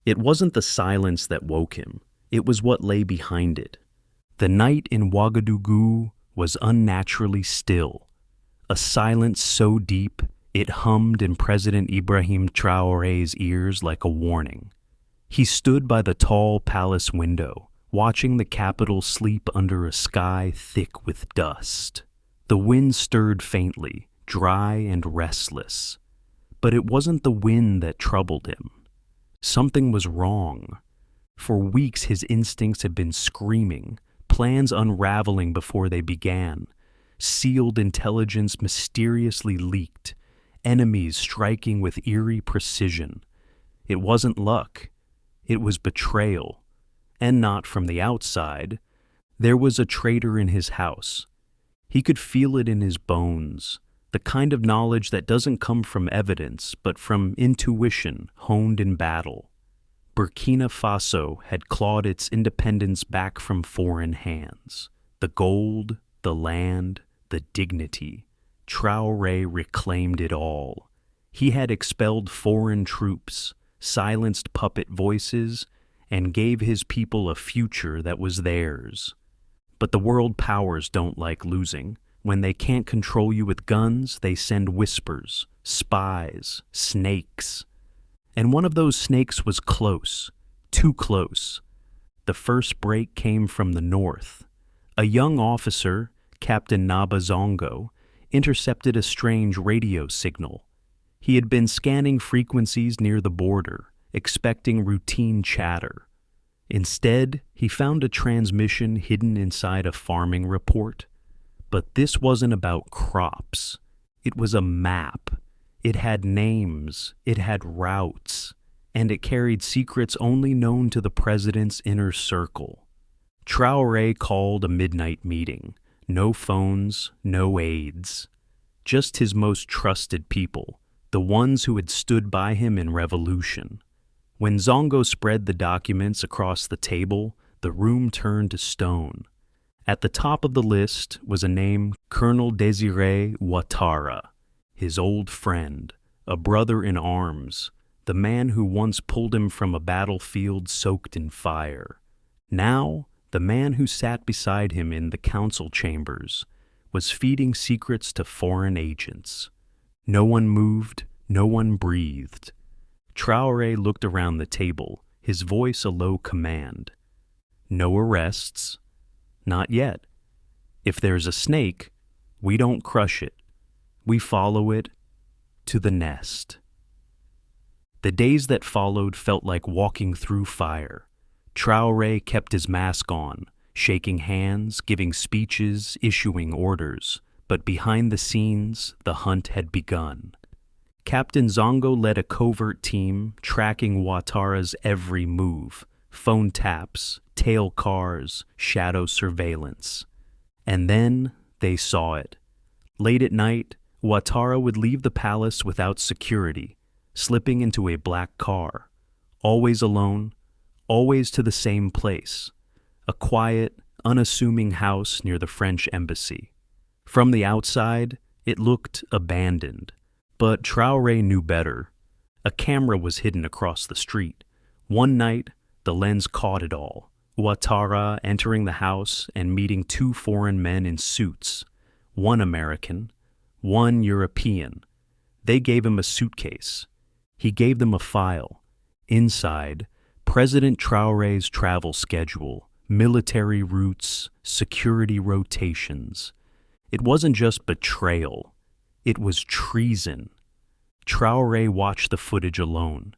It wasn't the silence that woke him, it was what lay behind it. The night in Ouagadougou was unnaturally still, a silence so deep it hummed in President Ibrahim Traoré's ears like a warning. He stood by the tall palace window, watching the capital sleep under a sky thick with dust. The wind stirred faintly, dry and restless. But it wasn't the wind that troubled him. Something was wrong. For weeks his instincts had been screaming, plans unraveling before they began, sealed intelligence mysteriously leaked, enemies striking with eerie precision. It wasn't luck. It was betrayal. And not from the outside. There was a traitor in his house. He could feel it in his bones, the kind of knowledge that doesn't come from evidence, but from intuition honed in battle. Burkina Faso had clawed its independence back from foreign hands. The gold, the land, the dignity. Traoré reclaimed it all. He had expelled foreign troops, silenced puppet voices, and gave his people a future that was theirs. But the world powers don't like losing. When they can't control you with guns, they send whispers, spies, snakes. And one of those snakes was close, too close. The first break came from the north. A young officer, Captain Naba Zongo, intercepted a strange radio signal. He had been scanning frequencies near the border, expecting routine chatter. Instead, he found a transmission hidden inside a farming report. But this wasn't about crops. It was a map. It had names, it had routes, and it carried secrets only known to the president's inner circle. Traoré called a midnight meeting. No phones, no aides. Just his most trusted people, the ones who had stood by him in revolution. When Zongo spread the documents across the table, the room turned to stone. At the top of the list was a name, Colonel Désiré Ouattara, his old friend, a brother in arms, the man who once pulled him from a battlefield soaked in fire. Now, the man who sat beside him in the council chambers was feeding secrets to foreign agents. No one moved, no one breathed. Traoré looked around the table, his voice a low command. No arrests. Not yet. If there's a snake, we don't crush it. We follow it to the nest. The days that followed felt like walking through fire. Traoré kept his mask on, shaking hands, giving speeches, issuing orders. But behind the scenes, the hunt had begun. Captain Zongo led a covert team, tracking Ouattara's every move, phone taps, tail cars, shadow surveillance. And then they saw it. Late at night, Ouattara would leave the palace without security, slipping into a black car, always alone, always to the same place, a quiet, unassuming house near the French embassy. From the outside, it looked abandoned. But Traoré knew better. A camera was hidden across the street. One night, the lens caught it all. Ouattara entering the house and meeting two foreign men in suits, one American, one European. They gave him a suitcase. He gave them a file. Inside, President Traoré's travel schedule, military routes, security rotations. It wasn't just betrayal. It was treason. Traoré watched the footage alone.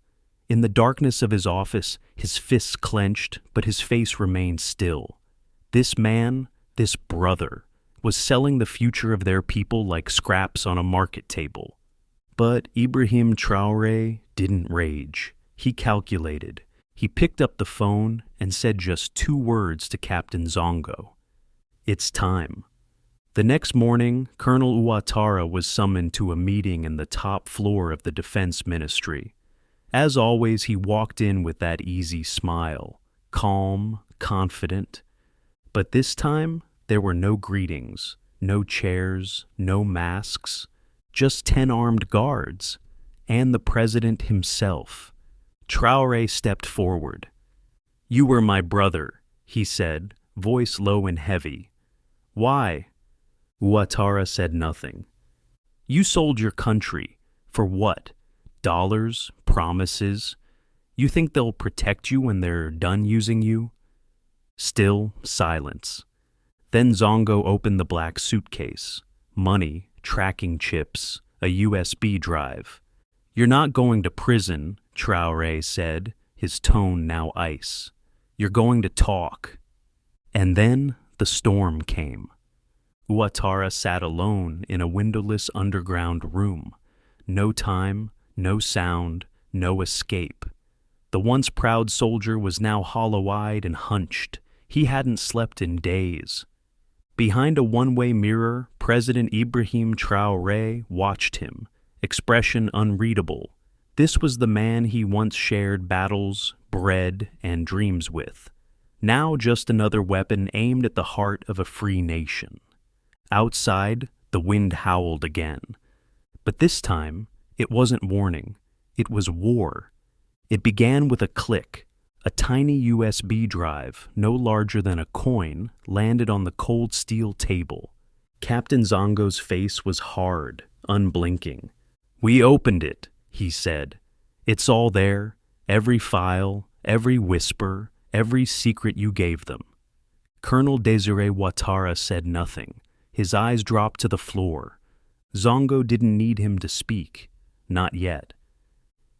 In the darkness of his office, his fists clenched, but his face remained still. This man, this brother, was selling the future of their people like scraps on a market table. But Ibrahim Traoré didn't rage. He calculated. He picked up the phone and said just 2 words to Captain Zongo. It's time. The next morning, Colonel Ouattara was summoned to a meeting in the top floor of the Defense Ministry. As always, he walked in with that easy smile, calm, confident. But this time, there were no greetings, no chairs, no masks, just 10 armed guards, and the president himself. Traore stepped forward. "You were my brother," he said, voice low and heavy. "Why?" Ouattara said nothing. "You sold your country. For what? Dollars? Promises? You think they'll protect you when they're done using you?" Still silence. Then Zongo opened the black suitcase. Money, tracking chips, a USB drive. "You're not going to prison," Traore said, his tone now ice. "You're going to talk." And then the storm came. Ouattara sat alone in a windowless underground room. No time, no sound, no escape. The once proud soldier was now hollow-eyed and hunched. He hadn't slept in days. Behind a one-way mirror, President Ibrahim Traoré watched him, expression unreadable. This was the man he once shared battles, bread, and dreams with. Now just another weapon aimed at the heart of a free nation. Outside, the wind howled again. But this time, it wasn't warning. It was war. It began with a click. A tiny USB drive, no larger than a coin, landed on the cold steel table. Captain Zongo's face was hard, unblinking. "We opened it," he said. "It's all there, every file, every whisper, every secret you gave them." Colonel Desiré Ouattara said nothing. His eyes dropped to the floor. Zongo didn't need him to speak. Not yet.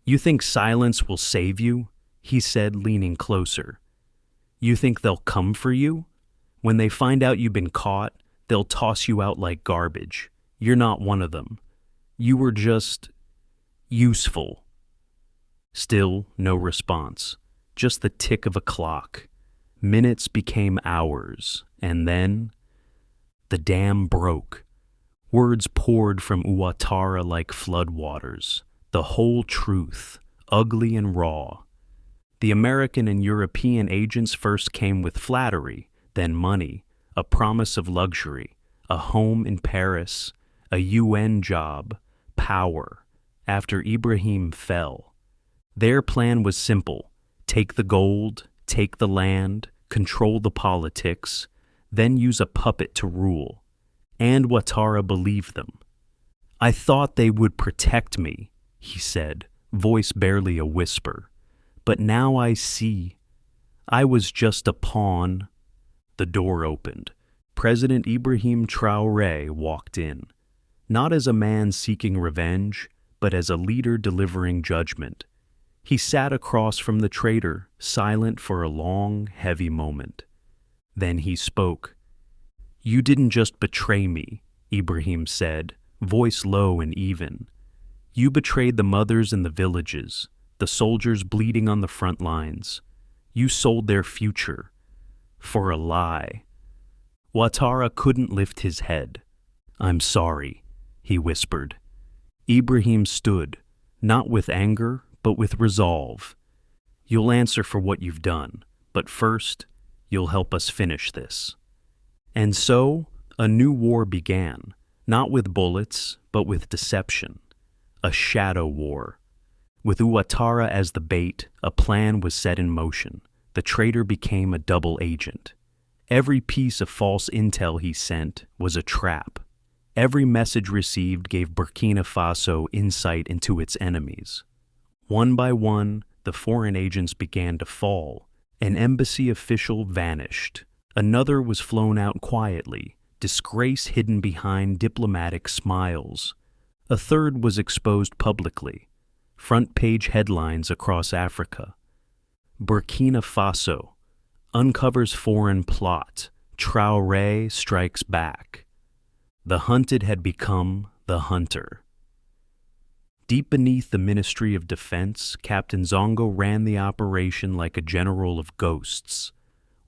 "You think silence will save you?" he said, leaning closer. "You think they'll come for you? When they find out you've been caught, they'll toss you out like garbage. You're not one of them. You were just useful." Still no response, just the tick of a clock. Minutes became hours, and then the dam broke. Words poured from Ouattara like floodwaters. The whole truth, ugly and raw. The American and European agents first came with flattery, then money, a promise of luxury, a home in Paris, a UN job, power. After Ibrahim fell, their plan was simple: take the gold, take the land, control the politics, then use a puppet to rule. And Ouattara believed them. "I thought they would protect me," he said, voice barely a whisper. "But now I see. I was just a pawn." The door opened. President Ibrahim Traoré walked in, not as a man seeking revenge, but as a leader delivering judgment. He sat across from the traitor, silent for a long, heavy moment. Then he spoke. "You didn't just betray me," Ibrahim said, voice low and even. "You betrayed the mothers in the villages, the soldiers bleeding on the front lines. You sold their future for a lie." Ouattara couldn't lift his head. "I'm sorry," he whispered. Ibrahim stood, not with anger, but with resolve. "You'll answer for what you've done, but first, you'll help us finish this." And so, a new war began, not with bullets, but with deception. A shadow war. With Ouattara as the bait, a plan was set in motion. The traitor became a double agent. Every piece of false intel he sent was a trap. Every message received gave Burkina Faso insight into its enemies. One by one, the foreign agents began to fall. An embassy official vanished. Another was flown out quietly, disgrace hidden behind diplomatic smiles. A third was exposed publicly. Front-page headlines across Africa. Burkina Faso uncovers foreign plot. Traoré strikes back. The hunted had become the hunter. Deep beneath the Ministry of Defense, Captain Zongo ran the operation like a general of ghosts.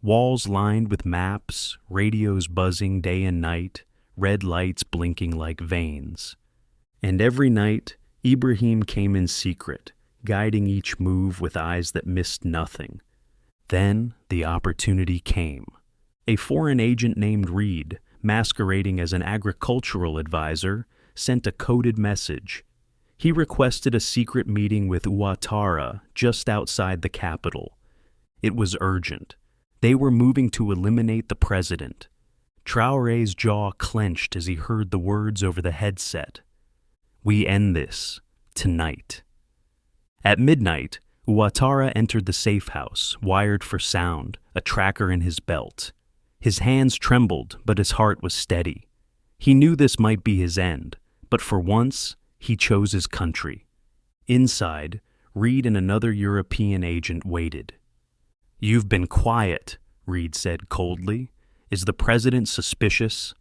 Walls lined with maps, radios buzzing day and night, red lights blinking like veins. And every night, Ibrahim came in secret, guiding each move with eyes that missed nothing. Then the opportunity came. A foreign agent named Reed, masquerading as an agricultural advisor, sent a coded message. He requested a secret meeting with Ouattara just outside the capital. It was urgent. They were moving to eliminate the president. Traoré's jaw clenched as he heard the words over the headset. "We end this tonight." At midnight, Ouattara entered the safe house, wired for sound, a tracker in his belt. His hands trembled, but his heart was steady. He knew this might be his end, but for once, he chose his country. Inside, Reed and another European agent waited. "You've been quiet," Reed said coldly. "Is the president suspicious?"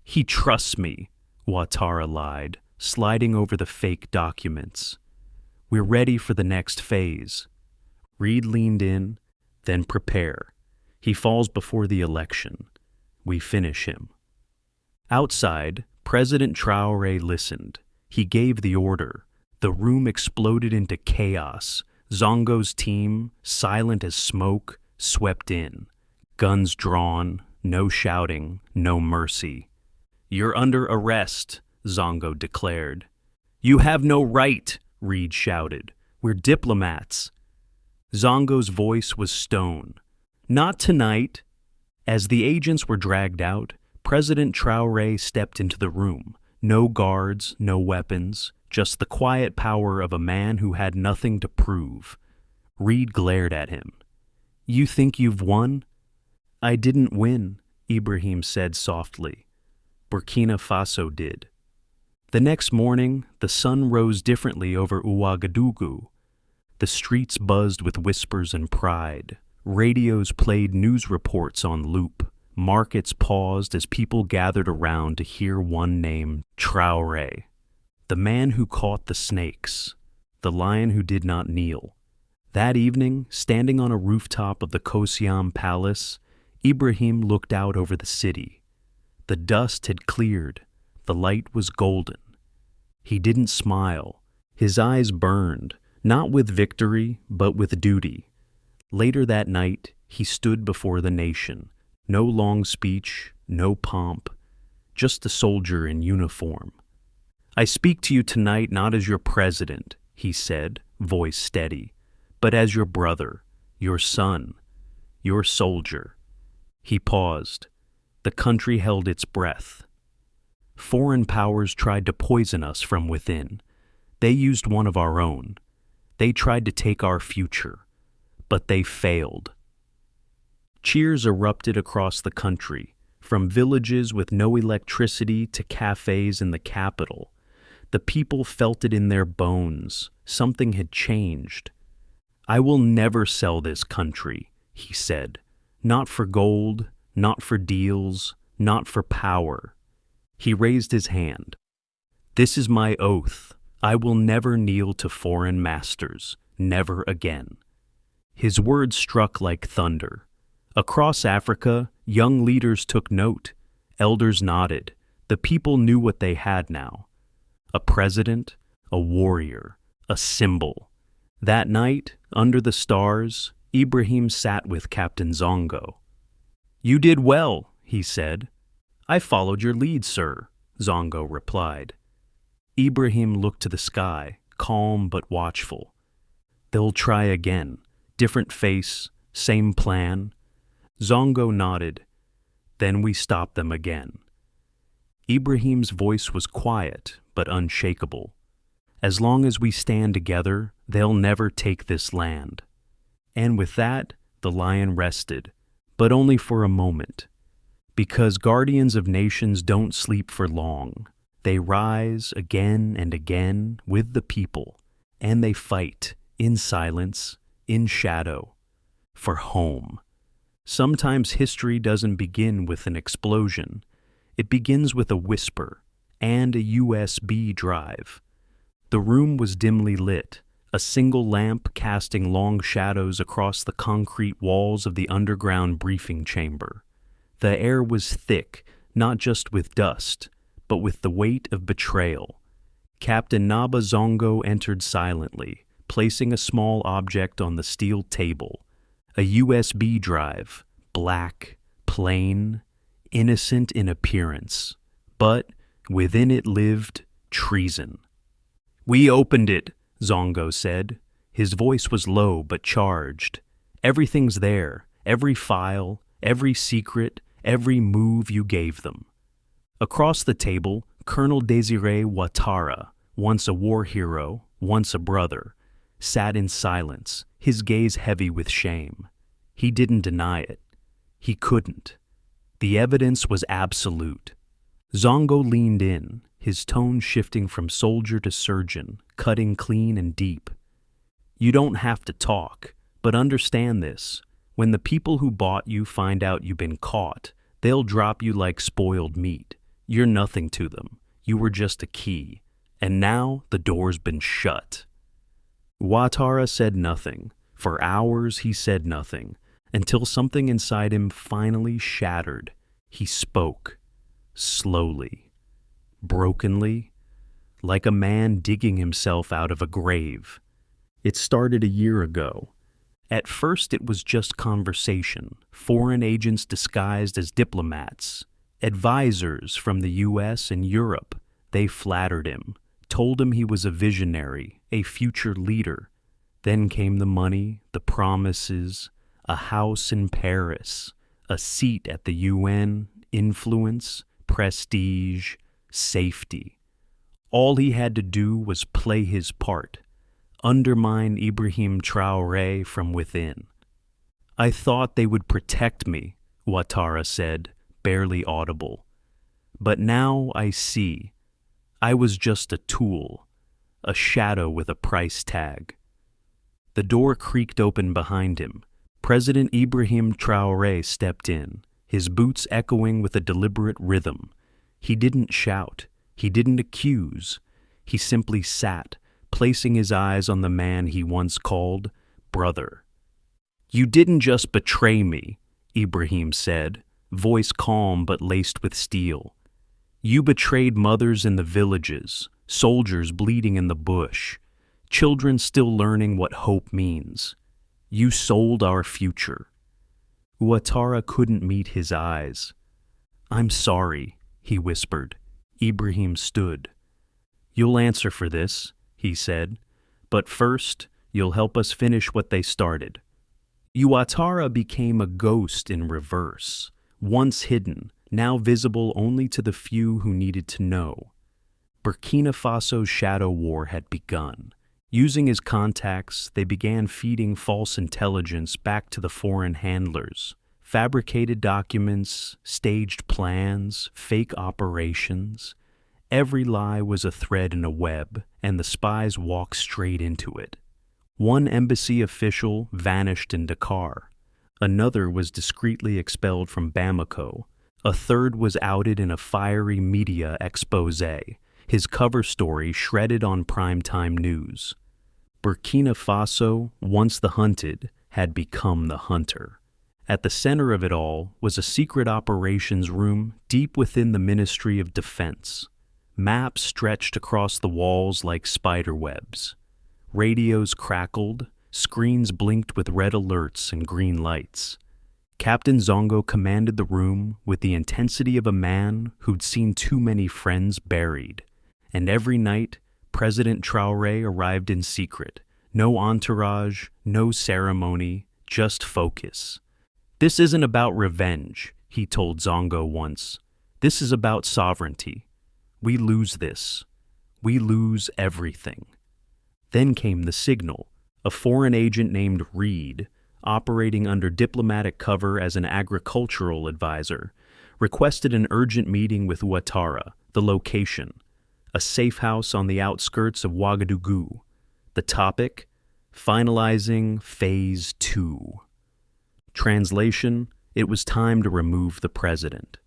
"He trusts me," Ouattara lied, sliding over the fake documents. "We're ready for the next phase." Reed leaned in, "Then prepare. He falls before the election. We finish him." Outside, President Traoré listened. He gave the order. The room exploded into chaos. Zongo's team, silent as smoke, swept in. Guns drawn, no shouting, no mercy. "You're under arrest," Zongo declared. "You have no right," Reed shouted. "We're diplomats." Zongo's voice was stone. "Not tonight." As the agents were dragged out, President Traoré stepped into the room. No guards, no weapons, just the quiet power of a man who had nothing to prove. Reed glared at him. "You think you've won?" "I didn't win," Ibrahim said softly. "Burkina Faso did." The next morning, the sun rose differently over Ouagadougou. The streets buzzed with whispers and pride. Radios played news reports on loop. Markets paused as people gathered around to hear one name, Traoré. The man who caught the snakes. The lion who did not kneel. That evening, standing on a rooftop of the Kosiam Palace, Ibrahim looked out over the city. The dust had cleared. The light was golden. He didn't smile. His eyes burned, not with victory, but with duty. Later that night, he stood before the nation. No long speech, no pomp, just a soldier in uniform. "I speak to you tonight not as your president," he said, voice steady, "but as your brother, your son, your soldier." He paused. The country held its breath. Foreign powers tried to poison us from within. They used one of our own. They tried to take our future, but they failed. Cheers erupted across the country, from villages with no electricity to cafes in the capital. The people felt it in their bones. Something had changed. "I will never sell this country," he said. "Not for gold, not for deals, not for power." He raised his hand. "This is my oath. I will never kneel to foreign masters, never again." His words struck like thunder. Across Africa, young leaders took note. Elders nodded. The people knew what they had now. A president, a warrior, a symbol. That night, under the stars, Ibrahim sat with Captain Zongo. "You did well," he said. "I followed your lead, sir," Zongo replied. Ibrahim looked to the sky, calm but watchful. "They'll try again. Different face, same plan." Zongo nodded. "Then we stop them again." Ibrahim's voice was quiet but unshakable. "As long as we stand together, they'll never take this land." And with that, the lion rested, but only for a moment. Because guardians of nations don't sleep for long. They rise again and again with the people, and they fight, in silence, in shadow, for home. Sometimes history doesn't begin with an explosion. It begins with a whisper and a USB drive. The room was dimly lit, a single lamp casting long shadows across the concrete walls of the underground briefing chamber. The air was thick, not just with dust, but with the weight of betrayal. Captain Naba Zongo entered silently, placing a small object on the steel table. A USB drive, black, plain, innocent in appearance, but within it lived treason. "We opened it," Zongo said. His voice was low but charged. "Everything's there, every file, every secret, every move you gave them." Across the table, Colonel Désiré Ouattara, once a war hero, once a brother, sat in silence, his gaze heavy with shame. He didn't deny it. He couldn't. The evidence was absolute. Zongo leaned in, his tone shifting from soldier to surgeon, cutting clean and deep. "You don't have to talk, but understand this. When the people who bought you find out you've been caught, they'll drop you like spoiled meat. You're nothing to them. You were just a key. And now the door's been shut." Ouattara said nothing. For hours he said nothing, until something inside him finally shattered. He spoke. Slowly. Brokenly. Like a man digging himself out of a grave. It started a year ago. At first it was just conversation, foreign agents disguised as diplomats, advisors from the US and Europe. They flattered him, told him he was a visionary, a future leader. Then came the money, the promises, a house in Paris, a seat at the UN, influence, prestige, safety. All he had to do was play his part, undermine Ibrahim Traoré from within. "I thought they would protect me," Ouattara said, barely audible. "But now I see. I was just a tool, a shadow with a price tag." The door creaked open behind him. President Ibrahim Traoré stepped in, his boots echoing with a deliberate rhythm. He didn't shout. He didn't accuse. He simply sat, placing his eyes on the man he once called brother. "You didn't just betray me," Ibrahim said, voice calm but laced with steel. "You betrayed mothers in the villages, soldiers bleeding in the bush, children still learning what hope means. You sold our future." Ouattara couldn't meet his eyes. "I'm sorry," he whispered. Ibrahim stood. "You'll answer for this," he said, "but first, you'll help us finish what they started." Ouattara became a ghost in reverse, once hidden, now visible only to the few who needed to know. Burkina Faso's shadow war had begun. Using his contacts, they began feeding false intelligence back to the foreign handlers. Fabricated documents, staged plans, fake operations. Every lie was a thread in a web, and the spies walked straight into it. One embassy official vanished in Dakar. Another was discreetly expelled from Bamako. A third was outed in a fiery media exposé, his cover story shredded on primetime news. Burkina Faso, once the hunted, had become the hunter. At the center of it all was a secret operations room deep within the Ministry of Defense. Maps stretched across the walls like spider webs. Radios crackled, screens blinked with red alerts and green lights. Captain Zongo commanded the room with the intensity of a man who'd seen too many friends buried. And every night, President Traoré arrived in secret. No entourage, no ceremony, just focus. "This isn't about revenge," he told Zongo once. "This is about sovereignty. We lose this. We lose everything." Then came the signal. A foreign agent named Reed, operating under diplomatic cover as an agricultural advisor, requested an urgent meeting with Ouattara. The location: a safe house on the outskirts of Ouagadougou. The topic: finalizing Phase 2. Translation: it was time to remove the president.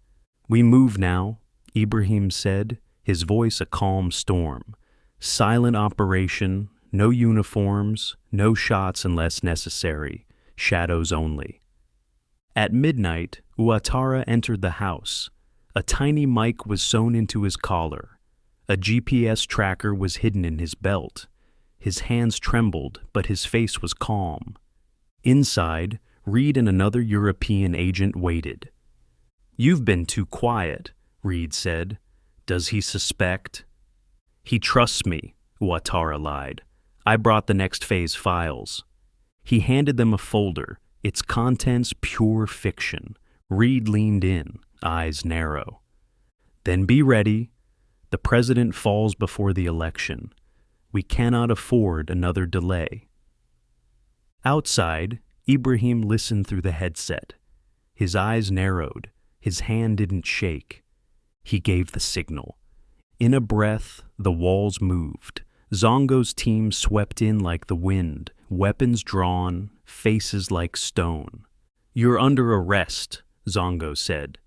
"We move now," Ibrahim said, his voice a calm storm. "Silent operation, no uniforms, no shots unless necessary, shadows only." At midnight, Ouattara entered the house. A tiny mic was sewn into his collar. A GPS tracker was hidden in his belt. His hands trembled, but his face was calm. Inside, Reed and another European agent waited. "You've been too quiet," Reed said. "Does he suspect?" "He trusts me," Ouattara lied. "I brought the next phase files." He handed them a folder, its contents pure fiction. Reed leaned in, eyes narrow. "Then be ready. The president falls before the election. We cannot afford another delay." Outside, Ibrahim listened through the headset. His eyes narrowed. His hand didn't shake. He gave the signal. In a breath, the walls moved. Zongo's team swept in like the wind, weapons drawn, faces like stone. "You're under arrest," Zongo said.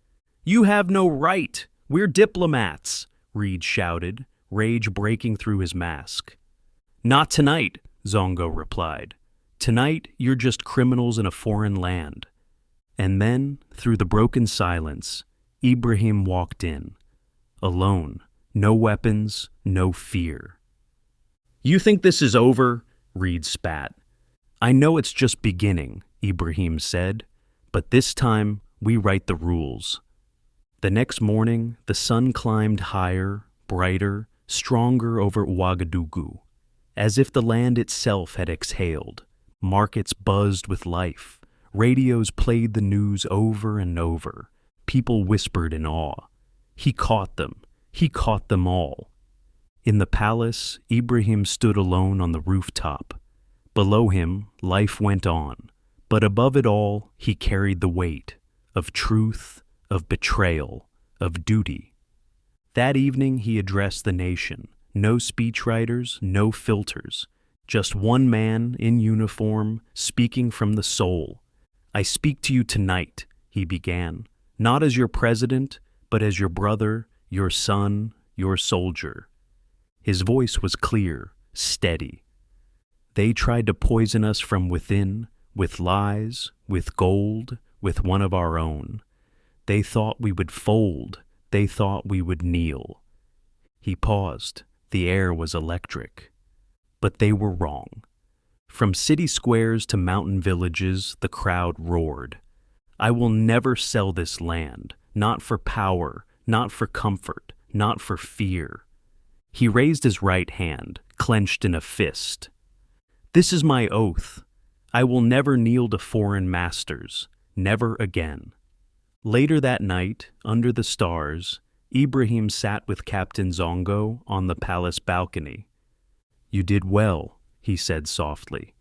"You have no right. We're diplomats," Reed shouted, rage breaking through his mask. "Not tonight," Zongo replied. "Tonight, you're just criminals in a foreign land." And then, through the broken silence, Ibrahim walked in. Alone, no weapons, no fear. "You think this is over?" Reed spat. "I know it's just beginning," Ibrahim said, "but this time we write the rules." The next morning, the sun climbed higher, brighter, stronger over Ouagadougou, as if the land itself had exhaled. Markets buzzed with life. Radios played the news over and over. People whispered in awe. He caught them. He caught them all. In the palace, Ibrahim stood alone on the rooftop. Below him, life went on. But above it all, he carried the weight of truth, of betrayal, of duty. That evening, he addressed the nation. No speechwriters, no filters. Just one man in uniform, speaking from the soul. "I speak to you tonight," he began, "not as your president, but as your brother, your son, your soldier." His voice was clear, steady. "They tried to poison us from within, with lies, with gold, with one of our own. They thought we would fold. They thought we would kneel." He paused. The air was electric. But they were wrong. From city squares to mountain villages, the crowd roared. "I will never sell this land, not for power, not for comfort, not for fear." He raised his right hand, clenched in a fist. "This is my oath. I will never kneel to foreign masters, never again." Later that night, under the stars, Ibrahim sat with Captain Zongo on the palace balcony. "You did well," he said softly.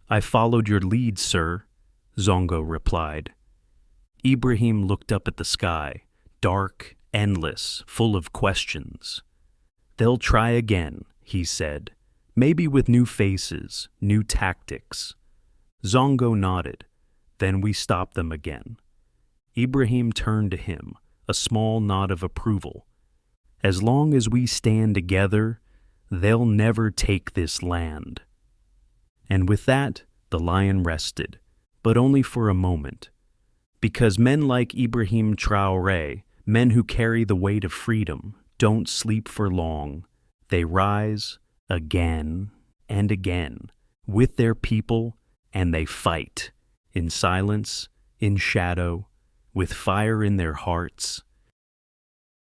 "I followed your lead, sir," Zongo replied. Ibrahim looked up at the sky, dark, endless, full of questions. "They'll try again," he said, "maybe with new faces, new tactics." Zongo nodded. "Then we stop them again." Ibrahim turned to him, a small nod of approval. "As long as we stand together, they'll never take this land." And with that, the lion rested, but only for a moment. Because men like Ibrahim Traoré, men who carry the weight of freedom, don't sleep for long. They rise again and again with their people, and they fight in silence, in shadow, with fire in their hearts,